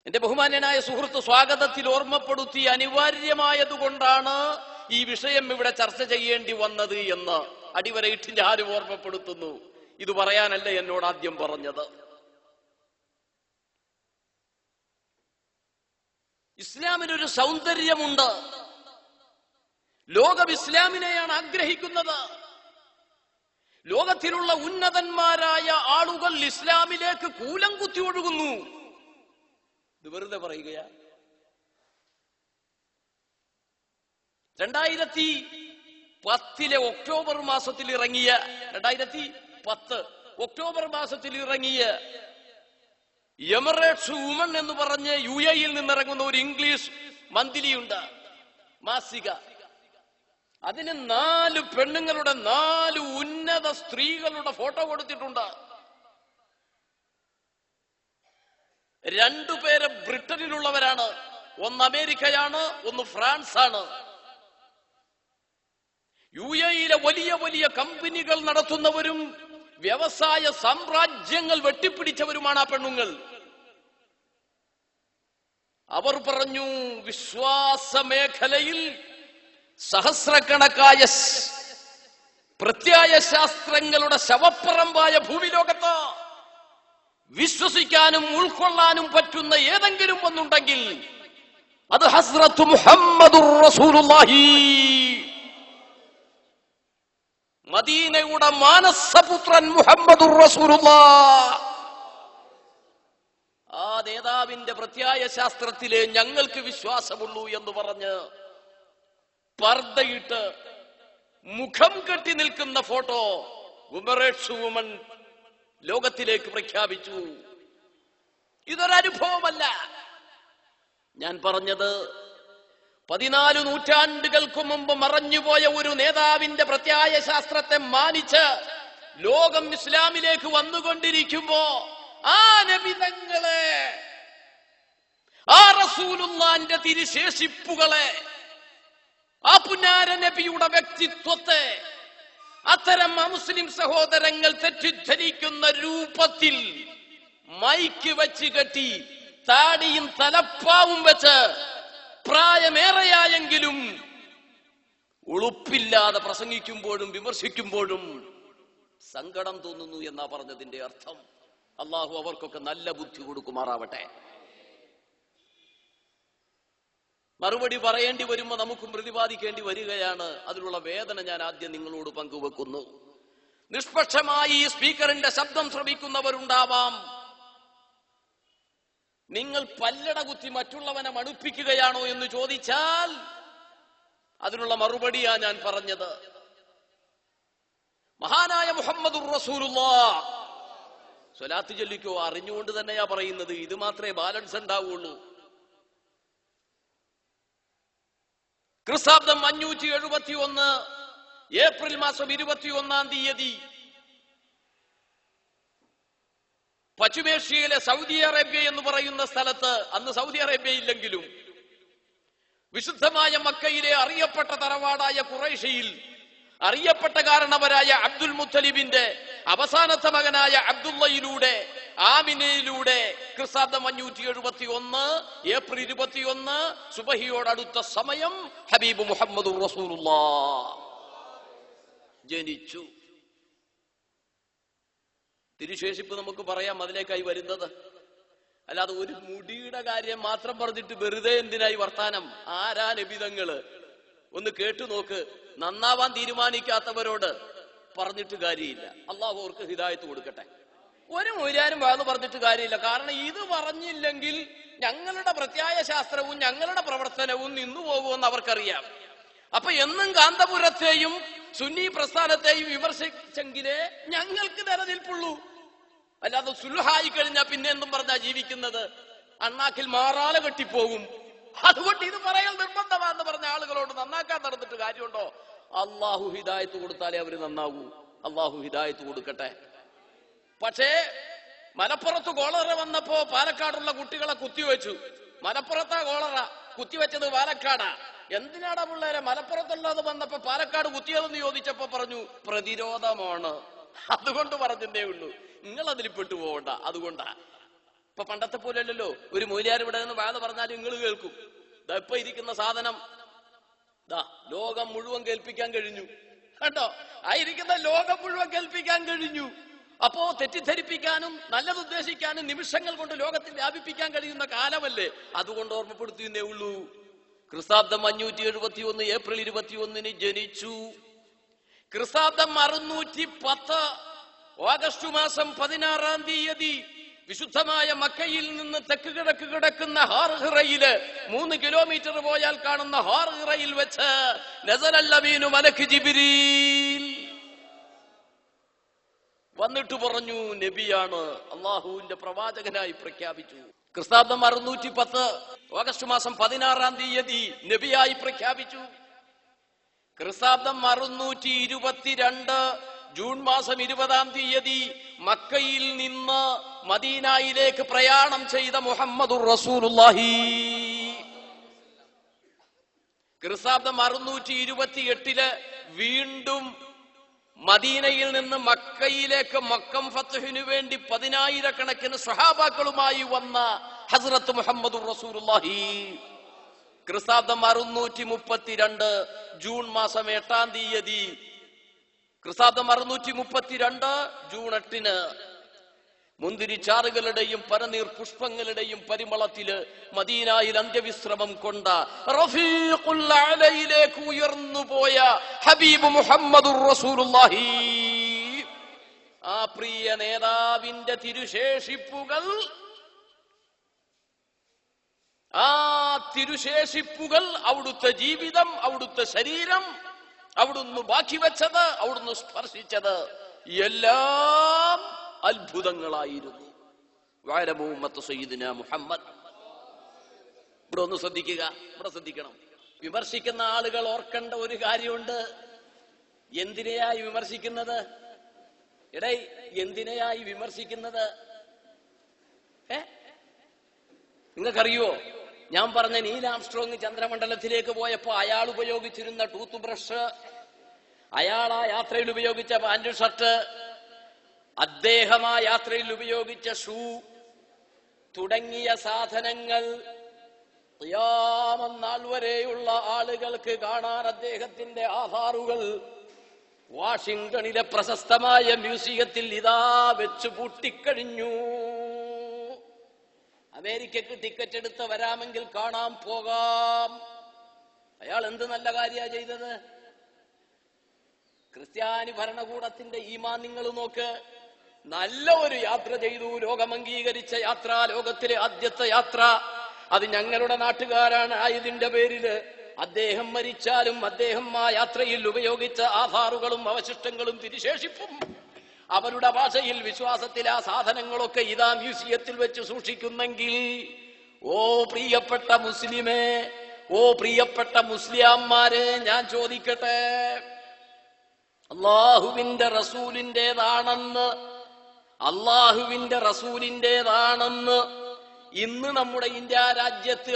എന്റെ ബഹുമാന്യനായ സുഹൃത്ത് സ്വാഗതത്തിൽ ഓർമ്മപ്പെടുത്തി അനിവാര്യമായതുകൊണ്ടാണ് ഈ വിഷയം ഇവിടെ ചർച്ച ചെയ്യേണ്ടി വന്നത് എന്ന് അടിവരയിട്ട് ഞാനും ഓർമ്മപ്പെടുത്തുന്നു. ഇത് പറയാനല്ല എന്നോട് ആദ്യം പറഞ്ഞത്. ഇസ്ലാമിനൊരു സൗന്ദര്യമുണ്ട്. ലോകം ഇസ്ലാമിനെയാണ് ആഗ്രഹിക്കുന്നത്. ലോകത്തിലുള്ള ഉന്നതന്മാരായ ആളുകൾ ഇസ്ലാമിലേക്ക് കൂലം കുത്തി ഒഴുകുന്നു. ഇത് വെറുതെ പറയുകയാ. 2010 ഒക്ടോബർ മാസത്തിൽ ഇറങ്ങിയ 2010 ഒക്ടോബർ മാസത്തിൽ ഇറങ്ങിയ എമിറേറ്റ്സ് വുമൺ എന്ന് പറഞ്ഞ് UAE-യിൽ നിന്നിറങ്ങുന്ന ഒരു ഇംഗ്ലീഷ് മന്ത്ലിയുണ്ട്, മാസിക. അതിന് 4 പെണ്ണുങ്ങളുടെ 4 ഉന്നത സ്ത്രീകളുടെ ഫോട്ടോ കൊടുത്തിട്ടുണ്ട്. 2 പേര് ബ്രിട്ടനിലുള്ളവരാണ്, ഒന്ന് അമേരിക്കയാണ്, ഒന്ന് ഫ്രാൻസ് ആണ്. UAE-യിലെ വലിയ വലിയ കമ്പനികൾ നടത്തുന്നവരും വ്യവസായ സാമ്രാജ്യങ്ങൾ വെട്ടിപ്പിടിച്ചവരുമാണ് ആ പെണ്ണുങ്ങൾ. അവർ പറഞ്ഞു, വിശ്വാസ മേഖലയിൽ സഹസ്രക്കണക്കായ പ്രത്യയ ശാസ്ത്രങ്ങളുടെ ശവപ്പറമ്പായ ഭൂമിലോകത്ത് വിശ്വസിക്കാനും ഉൾക്കൊള്ളാനും പറ്റുന്ന ഏതെങ്കിലും ഒന്നുണ്ടെങ്കിൽ അത് ഹസ്രത്ത് മുഹമ്മദുർ റസൂലുള്ളാഹി, മദീനയുടെ മാനസപുത്രൻ മുഹമ്മദുർ റസൂലുള്ളാഹ്. ആ നേതാവിന്റെ പ്രത്യയ ശാസ്ത്രത്തിലെ ഞങ്ങൾക്ക് വിശ്വാസമുള്ളൂ എന്ന് പറഞ്ഞ് പർദ്ദയിട്ട് മുഖം കെട്ടി നിൽക്കുന്ന ഫോട്ടോ എമിറേറ്റ്സ് വുമൺ ലോകത്തിലേക്ക് പ്രഖ്യാപിച്ചു. ഇതൊരനുഭവമല്ല. ഞാൻ പറഞ്ഞത് 14 നൂറ്റാണ്ടുകൾക്ക് മുമ്പ് മറഞ്ഞുപോയ ഒരു നേതാവിന്റെ പ്രത്യയ ശാസ്ത്രത്തെ മാനിച്ച് ലോകം ഇസ്ലാമിലേക്ക് വന്നുകൊണ്ടിരിക്കുമ്പോ ആ നബിതങ്ങളെ, ആ റസൂലുള്ളാന്റെ തിരുശേഷിപ്പുകളെ, ആ പുന്നാര നബിയുടെ വ്യക്തിത്വത്തെ അത്തരം മുസ്ലിം സഹോദരങ്ങൾ തെറ്റിദ്ധരിക്കുന്ന രൂപത്തിൽ മൈക്ക് വെച്ച് കെട്ടി താടിയും തലപ്പാവും വെച്ച് പ്രായമേറെയായെങ്കിലും ഉളുപ്പില്ലാതെ പ്രസംഗിക്കുമ്പോഴും വിമർശിക്കുമ്പോഴും സങ്കടം തോന്നുന്നു എന്നാ പറഞ്ഞതിന്റെ അർത്ഥം. അള്ളാഹു അവർക്കൊക്കെ നല്ല ബുദ്ധി കൊടുക്കുമാറാവട്ടെ. മറുപടി പറയേണ്ടി വരുമ്പോ നമുക്കും പ്രതിപാദിക്കേണ്ടി വരികയാണ്. അതിലുള്ള വേദന ഞാൻ ആദ്യം നിങ്ങളോട് പങ്കുവെക്കുന്നു. നിഷ്പക്ഷമായി ഈ സ്പീക്കറിന്റെ ശബ്ദം ശ്രമിക്കുന്നവരുണ്ടാവാം. നിങ്ങൾ പല്ലട കുത്തി മറ്റുള്ളവനെ മടുപ്പിക്കുകയാണോ എന്ന് ചോദിച്ചാൽ അതിനുള്ള മറുപടിയാ ഞാൻ പറഞ്ഞത്. മഹാനായ മുഹമ്മദുർ റസൂലുള്ളാഹ് സ്വലാത്ത് ചൊല്ലിക്കോ, അറിഞ്ഞുകൊണ്ട് തന്നെയാ പറയുന്നത്. ഇത് മാത്രമേ ബാലൻസ് ഉണ്ടാവുള്ളൂ. ക്രിസ്താബ്ദം 571 ഏപ്രിൽ മാസം 21-ാം തീയതി പശ്ചിമേഷ്യയിലെ സൗദി അറേബ്യ എന്ന് പറയുന്ന സ്ഥലത്ത്, അന്ന് സൗദി അറേബ്യ ഇല്ലെങ്കിലും വിശുദ്ധമായ മക്കയിലെ അറിയപ്പെട്ട തറവാടായ ഖുറൈശയിൽ അറിയപ്പെട്ട കാരണവരായ അബ്ദുൽ മുത്തലിബിന്റെ അവസാനത്തെ മകനായ അബ്ദുള്ളയിലൂടെ, ആമിനയിലൂടെ ക്രിസ്താബ്ദം 571 ഏപ്രിൽ 21 സുബഹിയോടടുത്ത സമയം ഹബീബ് മുഹമ്മദുർ റസൂലുള്ളാഹ് ജനിച്ചു. തിരുശേഷിപ്പ് നമുക്ക് പറയാം അതിലേക്കായി വരുന്നത്. അല്ലാതെ ഒരു മുടിയുടെ കാര്യം മാത്രം പറഞ്ഞിട്ട് വെറുതെ എന്തിനായി വർത്താനം? ആരാ നബിതങ്ങള്? ഒന്ന് കേട്ടു നോക്ക്. നന്നാവാൻ തീരുമാനിക്കാത്തവരോട് പറഞ്ഞിട്ട് കാര്യമില്ല. അള്ളാഹു അവർക്ക് ഹിദായത്ത് കൊടുക്കട്ടെ. ഒരു മൂല്യാനും വാന്ന് പറഞ്ഞിട്ട് കാര്യമില്ല. കാരണം ഇത് പറഞ്ഞില്ലെങ്കിൽ ഞങ്ങളുടെ പ്രത്യയ ശാസ്ത്രവും ഞങ്ങളുടെ പ്രവർത്തനവും നിന്നു പോകുമെന്ന് അവർക്കറിയാം. അപ്പൊ എന്നും കാന്തപുരത്തെയും സുന്നി പ്രസ്ഥാനത്തെയും വിമർശിച്ചെങ്കിലേ ഞങ്ങൾക്ക് നിലനിൽപ്പുള്ളൂ. അല്ലാതെ സുൽഹായി കഴിഞ്ഞാൽ പിന്നെ എന്തും പറഞ്ഞാ ജീവിക്കുന്നത്? അണ്ണാക്കിൽ മാറാല കെട്ടിപ്പോകും. അതുകൊണ്ട് ഇത് പറയൽ നിർബന്ധമാണെന്ന് പറഞ്ഞ ആളുകളോട് നന്നാക്കാൻ നടന്നിട്ട് കാര്യമുണ്ടോ? അള്ളാഹു ഹിദായത്ത് കൊടുത്താലേ അവര് നന്നാവൂ. അള്ളാഹു ഹിദായത്ത് കൊടുക്കട്ടെ. പക്ഷേ മലപ്പുറത്ത് കോളറ വന്നപ്പോ പാലക്കാടുള്ള കുട്ടികളെ കുത്തിവെച്ചു. മലപ്പുറത്താ കോളറ, കുത്തിവെച്ചത് പാലക്കാടാ. എന്തിനാടാ പിള്ളേരെ മലപ്പുറത്തുള്ളത് വന്നപ്പോ പാലക്കാട് കുത്തിയതെന്ന് ചോദിച്ചപ്പോ പറഞ്ഞു പ്രതിരോധമാണ്. അതുകൊണ്ട് പറഞ്ഞതേ ഉള്ളൂ. നിങ്ങൾ അതിൽ പെട്ടുപോകണ്ട. അതുകൊണ്ടാ ഇപ്പൊ പണ്ടത്തെ പോലെ അല്ലല്ലോ. ഒരു മൂല്യാർ ഇവിടെ നിന്ന് വാഴ പറഞ്ഞാൽ നിങ്ങൾ കേൾക്കും. ഇപ്പൊ ഇരിക്കുന്ന സാധനം ലോകം മുഴുവൻ കേൾപ്പിക്കാൻ കഴിഞ്ഞു. കണ്ടോ, ആയിരിക്കുന്ന ലോകം മുഴുവൻ കേൾപ്പിക്കാൻ കഴിഞ്ഞു. അപ്പോ തെറ്റിദ്ധരിപ്പിക്കാനും നല്ലത് ഉദ്ദേശിക്കാനും നിമിഷങ്ങൾ കൊണ്ട് ലോകത്തിൽ വ്യാപിപ്പിക്കാൻ കഴിയുന്ന കാലമല്ലേ. അതുകൊണ്ട് ഓർമ്മപ്പെടുത്തിയേ ഉള്ളൂ. ക്രിസ്താബ്ദം 571 ഏപ്രിൽ 21 ജനിച്ചു. ക്രിസ്താബ്ദം 610 ഓഗസ്റ്റ് മാസം 16 തീയതി വിശുദ്ധമായ മക്കയിൽ നിന്ന് തെക്ക് കിഴക്ക് കിടക്കുന്ന ഹാർഹിറയില് 3 കിലോമീറ്റർ പോയാൽ കാണുന്ന ഹാർഹിറയിൽ വെച്ച് നസലൽ അമീനു മലക്ക് ജിബ്രീൽ വന്നിട്ട് പറഞ്ഞു, നബിയാണ്, അള്ളാഹുവിന്റെ പ്രവാചകനായി പ്രഖ്യാപിച്ചു. ക്രിസ്താബ്ദം 610 ഓഗസ്റ്റ് മാസം 16 തീയതി നബിയായി പ്രഖ്യാപിച്ചു. ക്രിസ്താബ്ദം 622 ജൂൺ മാസം 20 തീയതി മക്കയിൽ നിന്ന് മദീനയിലേക്ക് പ്രയാണം ചെയ്ത മുഹമ്മദുർ റസൂലുള്ളാഹി. ക്രിസ്താബ്ദം 628 വീണ്ടും മദീനയിൽ നിന്ന് മക്കയിലേക്ക് മക്കം ഫത്ഹിനു വേണ്ടി 10,000 സ്വഹാബാക്കളുമായി വന്ന ഹസ്രത്ത് മുഹമ്മദുർ റസൂലുള്ളാഹി. ക്രിസ്താബ്ദം 632 ജൂൺ മാസം 8 തീയതി ക്രിസ്താബ്ദം 632 ജൂൺ 8 മുന്തിരിച്ചാറുകളുടെയും പരനീർ പുഷ്പങ്ങളുടെയും പരിമളത്തില് മദീനയിൽ അന്ത്യവിശ്രമം കൊണ്ട റഫീഖുൽ അലയിലേക്ക് ഉയർന്നുപോയ ഹബീബ് മുഹമ്മദുർ റസൂലുള്ളാഹി. ആ പ്രിയ നേതാവിന്റെ തിരുശേഷിപ്പുകൾ, അവിടുത്തെ ജീവിതം, അവിടുത്തെ ശരീരം, അവിടുന്ന് ബാക്കി വെച്ചത്, അവിടുന്ന് സ്പർശിച്ചത് എല്ലാം അത്ഭുതങ്ങളായിരുന്നു. മുഹമ്മദ്. ഇവിടെ ഒന്ന് ശ്രദ്ധിക്കുക, ഇവിടെ ശ്രദ്ധിക്കണം. വിമർശിക്കുന്ന ആളുകൾ ഓർക്കേണ്ട ഒരു കാര്യമുണ്ട്. എന്തിനെയായി വിമർശിക്കുന്നത്? എന്തിനെയായി വിമർശിക്കുന്നത്? നിങ്ങൾക്കറിയോ, ഞാൻ പറഞ്ഞ നീൽ ആംസ്ട്രോങ് ചന്ദ്രമണ്ഡലത്തിലേക്ക് പോയപ്പോ അയാൾ ഉപയോഗിച്ചിരുന്ന ടൂത്ത് ബ്രഷ്, അയാൾ ആ യാത്രയിൽ ഉപയോഗിച്ച പാന്റ് ഷർട്ട്, അദ്ദേഹം ആ യാത്രയിൽ ഉപയോഗിച്ച ഷൂ തുടങ്ങിയ സാധനങ്ങൾ ഖിയാമത്ത് നാൾ വരെയുള്ള ആളുകൾക്ക് കാണാൻ അദ്ദേഹത്തിന്റെ ആധാറുകൾ വാഷിംഗ്ടണിലെ പ്രശസ്തമായ മ്യൂസിയത്തിൽ ഇതാ വെച്ച് പൂട്ടിക്കഴിഞ്ഞു. അമേരിക്കക്ക് ടിക്കറ്റ് എടുത്ത് വരാമെങ്കിൽ കാണാൻ പോകാം. അയാൾ എന്ത് നല്ല കാര്യമാണ് ചെയ്തത്? ക്രിസ്ത്യാനി ഭരണകൂടത്തിന്റെ ഈമാൻ നിങ്ങൾ നോക്ക്. നല്ല ഒരു യാത്ര ചെയ്തു, ലോകം അംഗീകരിച്ച യാത്ര, ലോകത്തിലെ ആദ്യത്തെ യാത്ര. അത് ഞങ്ങളുടെ നാട്ടുകാരാണ് ആയതിന്റെ പേരില് അദ്ദേഹം മരിച്ചാലും അദ്ദേഹം ആ യാത്രയിൽ ഉപയോഗിച്ച ആധാറുകളും അവശിഷ്ടങ്ങളും തിരുശേഷിപ്പും അവരുടെ ഭാഷയിൽ വിശ്വാസത്തിൽ ആ സാധനങ്ങളൊക്കെ ഇതാ മ്യൂസിയത്തിൽ വെച്ച് സൂക്ഷിക്കുന്നെങ്കിൽ, ഓ പ്രിയപ്പെട്ട മുസ്ലിമേ, ഓ പ്രിയപ്പെട്ട മുസ്ലിയാന്മാരെ, ഞാൻ ചോദിക്കട്ടെ, അള്ളാഹുവിന്റെ റസൂലിന്റേതാണെന്ന് ഇന്ന് നമ്മുടെ ഇന്ത്യ രാജ്യത്ത്